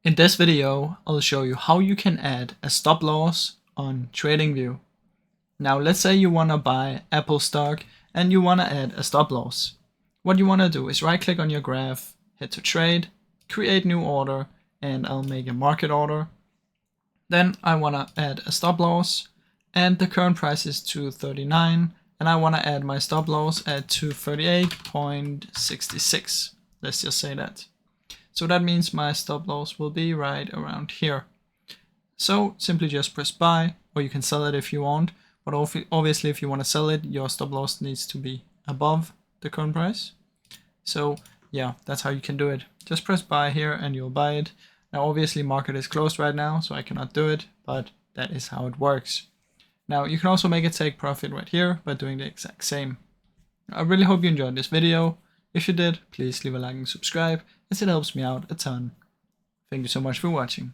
In this video, I'll show you how you can add a stop loss on TradingView. Now let's say you want to buy Apple stock and you want to add a stop loss. What you want to do is right click on your graph, hit to trade, create new order, and I'll make a market order. Then I want to add a stop loss and the current price is 239 and I want to add my stop loss at 238.66. Let's just say that. So that means my stop loss will be right around here. So simply just press buy, or you can sell it if you want. But obviously if you want to sell it, your stop loss needs to be above the current price. So yeah, that's how you can do it. Just press buy here and you'll buy it. Now obviously market is closed right now, so I cannot do it, but that is how it works. Now you can also make a take profit right here by doing the exact same. I really hope you enjoyed this video. If you did, please leave a like and subscribe, as it helps me out a ton. Thank you so much for watching.